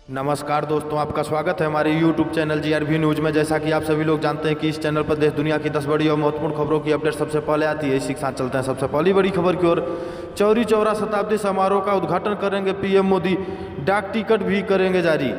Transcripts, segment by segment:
नमस्कार दोस्तों, आपका स्वागत है हमारे YouTube चैनल GRV न्यूज़ में। जैसा कि आप सभी लोग जानते हैं कि इस चैनल पर देश दुनिया की 10 बड़ी और महत्वपूर्ण खबरों की अपडेट सबसे पहले आती है। इसी के साथ चलते हैं सबसे पहली बड़ी खबर की ओर। चौरी चौरा शताब्दी समारोह का उद्घाटन करेंगे PM मोदी, डाक टिकट भी करेंगे जारी।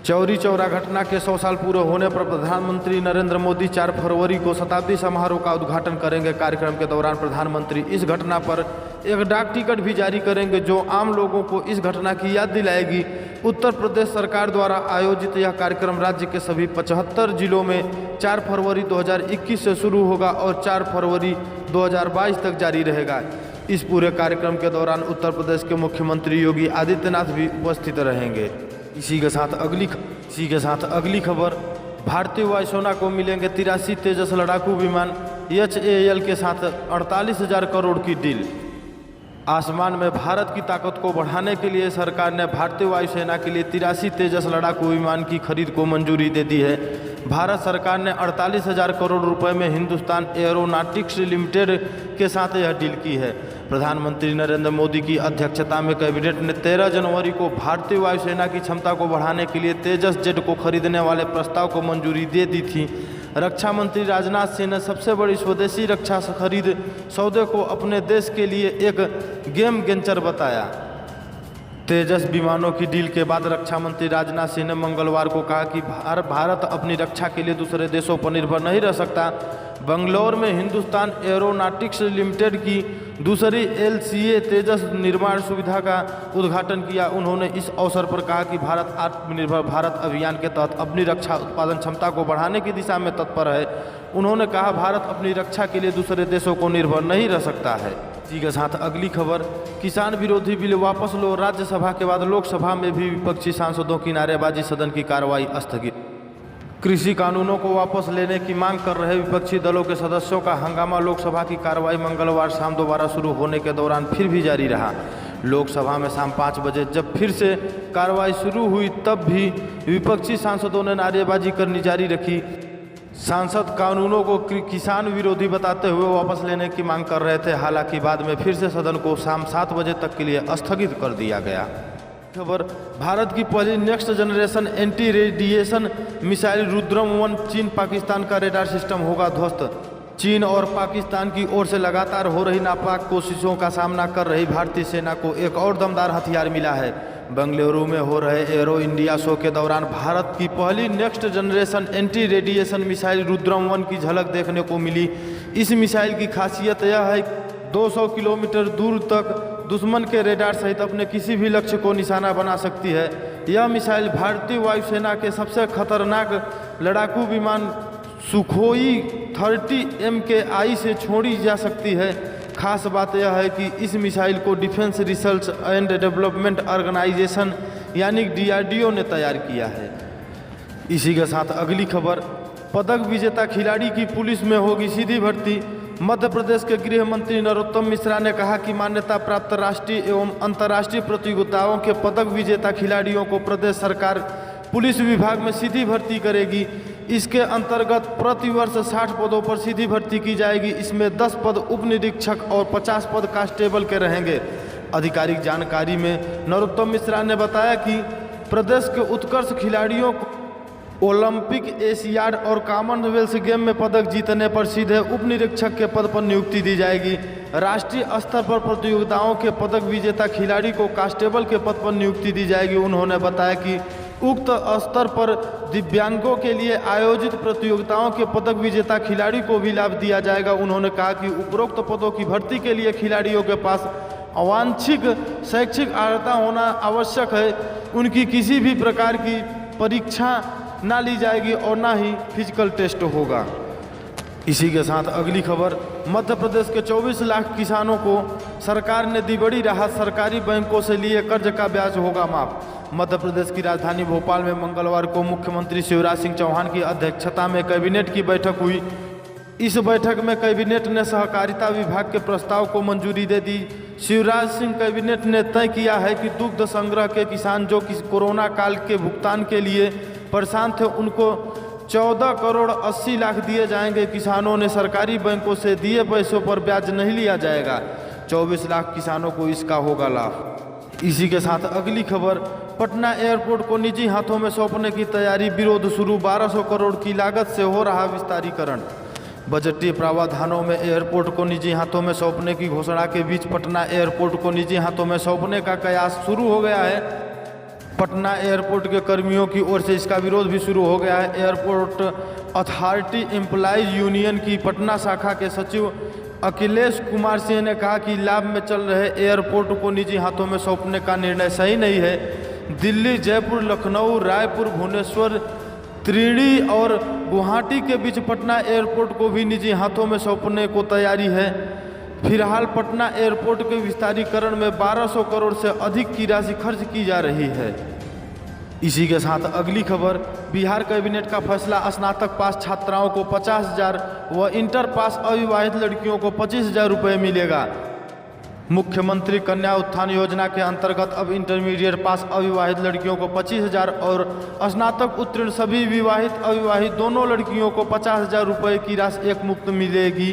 चौरी चौरा घटना के 100 साल पूरे होने पर प्रधानमंत्री नरेंद्र मोदी 4 फरवरी को शताब्दी समारोह का उद्घाटन करेंगे। कार्यक्रम के दौरान प्रधानमंत्री इस घटना पर एक डाक टिकट भी जारी करेंगे, जो आम लोगों को इस घटना की याद दिलाएगी। उत्तर प्रदेश सरकार द्वारा आयोजित यह कार्यक्रम राज्य के सभी 75 जिलों में 4 फरवरी 2021 से शुरू होगा और 4 फरवरी 2022 तक जारी रहेगा। इस पूरे कार्यक्रम के दौरान उत्तर प्रदेश के मुख्यमंत्री योगी आदित्यनाथ भी उपस्थित रहेंगे। इसी के साथ अगली खबर। भारतीय वायुसेना को मिलेंगे 83 तेजस लड़ाकू विमान। HAL के साथ 48,000 करोड़ की डील। आसमान में भारत की ताकत को बढ़ाने के लिए सरकार ने भारतीय वायुसेना के लिए 83 तेजस लड़ाकू विमान की खरीद को मंजूरी दे दी है। भारत सरकार ने 48,000 करोड़ रुपए में हिंदुस्तान एरोनॉटिक्स लिमिटेड के साथ यह डील की है। प्रधानमंत्री नरेंद्र मोदी की अध्यक्षता में कैबिनेट ने 13 जनवरी को भारतीय वायुसेना की क्षमता को बढ़ाने के लिए तेजस जेट को खरीदने वाले प्रस्ताव को मंजूरी दे दी थी। रक्षा मंत्री राजनाथ सिंह ने सबसे बड़ी स्वदेशी रक्षा खरीद सौदे को अपने देश के लिए एक गेम चेंजर बताया। तेजस विमानों की डील के बाद रक्षा मंत्री राजनाथ सिंह ने मंगलवार को कहा कि भारत अपनी रक्षा के लिए दूसरे देशों पर निर्भर नहीं रह सकता। बंगलौर में हिंदुस्तान एरोनॉटिक्स लिमिटेड की दूसरी LCA तेजस निर्माण सुविधा का उद्घाटन किया। उन्होंने इस अवसर पर कहा कि भारत आत्मनिर्भर भारत अभियान के तहत अपनी रक्षा उत्पादन क्षमता को बढ़ाने की दिशा में तत्पर है। उन्होंने कहा, भारत अपनी रक्षा के लिए दूसरे देशों को निर्भर नहीं रह सकता है। इसी के साथ अगली खबर। किसान विरोधी बिल वापस लो। राज्यसभा के बाद लोकसभा में भी विपक्षी सांसदों की नारेबाजी, सदन की कार्रवाई स्थगित। कृषि कानूनों को वापस लेने की मांग कर रहे विपक्षी दलों के सदस्यों का हंगामा लोकसभा की कार्रवाई मंगलवार शाम दोबारा शुरू होने के दौरान फिर भी जारी रहा। लोकसभा में शाम 5 बजे जब फिर से कार्रवाई शुरू हुई, तब भी विपक्षी सांसदों ने नारेबाजी करनी जारी रखी। सांसद कानूनों को किसान विरोधी बताते हुए वापस लेने की मांग कर रहे थे। हालांकि बाद में फिर से सदन को शाम 7 बजे तक के लिए स्थगित कर दिया गया। खबर। भारत की पहली next generation anti radiation missile Rudram China Pakistan का रेडार सिस्टम होगा ध्वस्त। चीन और पाकिस्तान की ओर से लगातार हो रही नापाक कोशिशों का सामना कर रही भारतीय सेना को एक और दमदार हथियार मिला है। बेंगलुरु में हो रहे एरो इंडिया शो के दौरान भारत की पहली next generation anti radiation missile Rudram की झलक देखने को मिली। इस मिसाइल की खासियत यह है 200 किलोमीटर दूर तक दुश्मन के रेडार सहित अपने किसी भी लक्ष्य को निशाना बना सकती है। यह मिसाइल भारतीय वायुसेना के सबसे खतरनाक लड़ाकू विमान सुखोई 30 MKI से छोड़ी जा सकती है। खास बात यह है कि इस मिसाइल को Defence Research and Development Organisation यानी DRDO ने तैयार किया है। इसी के साथ अगली खबर। पदक विजेता खिलाड़ी की पुलिस में होगी सीधी भर्ती। मध्य प्रदेश के गृह मंत्री नरोत्तम मिश्रा ने कहा कि मान्यता प्राप्त राष्ट्रीय एवं अंतर्राष्ट्रीय प्रतियोगिताओं के पदक विजेता खिलाड़ियों को प्रदेश सरकार पुलिस विभाग में सीधी भर्ती करेगी। इसके अंतर्गत प्रतिवर्ष 60 पदों पर सीधी भर्ती की जाएगी। इसमें 10 पद उप निरीक्षक और 50 पद कांस्टेबल के रहेंगे। आधिकारिक जानकारी में नरोत्तम मिश्रा ने बताया कि प्रदेश के उत्कृष्ट खिलाड़ियों को ओलंपिक, एशियाड और कॉमनवेल्थ गेम में पदक जीतने पर सीधे उप निरीक्षक के पद पर नियुक्ति दी जाएगी। राष्ट्रीय स्तर पर प्रतियोगिताओं के पदक विजेता खिलाड़ी को कांस्टेबल के पद पर नियुक्ति दी जाएगी। उन्होंने बताया कि उक्त स्तर पर दिव्यांगों के लिए आयोजित प्रतियोगिताओं के पदक विजेता खिलाड़ी को भी लाभ दिया जाएगा। उन्होंने कहा कि उपरोक्त पदों की भर्ती के लिए खिलाड़ियों के पास अवांछित शैक्षिक अर्हता होना आवश्यक है। उनकी किसी भी प्रकार की परीक्षा ना ली जाएगी और ना ही फिजिकल टेस्ट होगा। इसी के साथ अगली खबर। मध्य प्रदेश के 24 लाख किसानों को सरकार ने दी बड़ी राहत। सरकारी बैंकों से लिए कर्ज का ब्याज होगा माफ। मध्य प्रदेश की राजधानी भोपाल में मंगलवार को मुख्यमंत्री शिवराज सिंह चौहान की अध्यक्षता में कैबिनेट की बैठक हुई। इस बैठक में कैबिनेट ने सहकारिता विभाग के प्रस्ताव को मंजूरी दे दी। शिवराज सिंह कैबिनेट ने तय किया है कि दुग्ध संग्रह के किसान जो कोरोना काल के भुगतान के लिए परेशान थे, उनको 14 करोड़ 80 लाख दिए जाएंगे। किसानों ने सरकारी बैंकों से दिए पैसों पर ब्याज नहीं लिया जाएगा। 24 लाख किसानों को इसका होगा लाभ। इसी के साथ अगली खबर, पटना एयरपोर्ट को निजी हाथों में सौंपने की तैयारी, विरोध शुरू, 1200 करोड़ की लागत से हो रहा विस्तारीकरण। बजटीय प्रावधानों में एयरपोर्ट को निजी हाथों में सौंपने की घोषणा के बीच पटना एयरपोर्ट को निजी हाथों में सौंपने का कयास शुरू हो गया है। पटना एयरपोर्ट के कर्मियों की ओर से इसका विरोध भी शुरू हो गया है। एयरपोर्ट अथॉरिटी एम्प्लॉइज यूनियन की पटना शाखा के सचिव अखिलेश कुमार सिंह ने कहा कि लाभ में चल रहे एयरपोर्ट को निजी हाथों में सौंपने का निर्णय सही नहीं है। दिल्ली, जयपुर, लखनऊ, रायपुर, भुवनेश्वर, त्रिड़ी और गुवाहाटी के बीच पटना एयरपोर्ट को भी निजी हाथों में सौंपने को तैयारी है। फिलहाल पटना एयरपोर्ट के विस्तारीकरण में 1200 करोड़ से अधिक की राशि खर्च की जा रही है। इसी के साथ अगली खबर, बिहार कैबिनेट का फैसला, स्नातक पास छात्राओं को 50,000 व इंटर पास अविवाहित लड़कियों को 25,000 रुपये मिलेगा। मुख्यमंत्री कन्या उत्थान योजना के अंतर्गत अब इंटरमीडिएट पास अविवाहित लड़कियों को 25,000 और स्नातक उत्तीर्ण सभी विवाहित अविवाहित दोनों लड़कियों को 50,000 रुपये की राशि एक मुफ्त मिलेगी।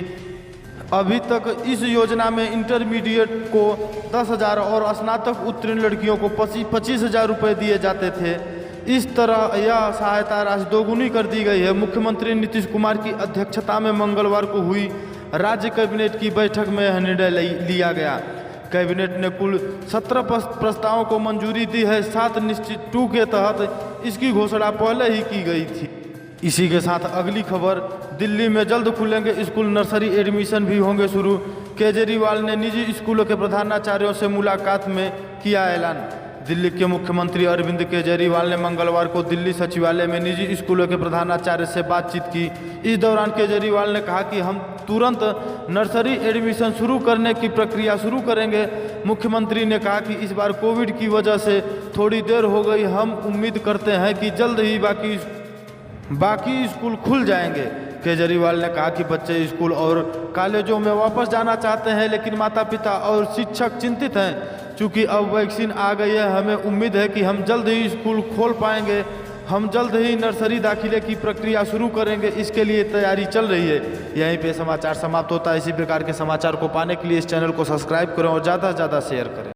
अभी तक इस योजना में इंटरमीडिएट को 10,000 और स्नातक उत्तीर्ण लड़कियों को 25,000 रुपये दिए जाते थे। इस तरह यह सहायता राशि दोगुनी कर दी गई है। मुख्यमंत्री नीतीश कुमार की अध्यक्षता में मंगलवार को हुई राज्य कैबिनेट की बैठक में यह निर्णय लिया गया। कैबिनेट ने कुल 17 प्रस्तावों को मंजूरी दी है। 7 निश्चित 2 के तहत इसकी घोषणा पहले ही की गई थी। इसी के साथ अगली खबर, दिल्ली में जल्द खुलेंगे स्कूल, नर्सरी एडमिशन भी होंगे शुरू। केजरीवाल ने निजी स्कूलों के प्रधानाचार्यों से मुलाकात में किया ऐलान। दिल्ली के मुख्यमंत्री अरविंद केजरीवाल ने मंगलवार को दिल्ली सचिवालय में निजी स्कूलों के प्रधानाचार्य से बातचीत की। इस दौरान केजरीवाल ने कहा कि हम तुरंत नर्सरी एडमिशन शुरू करने की प्रक्रिया शुरू करेंगे। मुख्यमंत्री ने कहा कि इस बार कोविड की वजह से थोड़ी देर हो गई। हम उम्मीद करते हैं कि जल्द ही बाकी स्कूल खुल जाएंगे। केजरीवाल ने कहा कि बच्चे स्कूल और कॉलेजों में वापस जाना चाहते हैं, लेकिन माता पिता और शिक्षक चिंतित हैं। चूँकि अब वैक्सीन आ गई है, हमें उम्मीद है कि हम जल्द ही स्कूल खोल पाएंगे। हम जल्द ही नर्सरी दाखिले की प्रक्रिया शुरू करेंगे, इसके लिए तैयारी चल रही है। यहीं पे समाचार समाप्त होता है। इसी प्रकार के समाचार को पाने के लिए इस चैनल को सब्सक्राइब करें और ज़्यादा से ज़्यादा शेयर करें।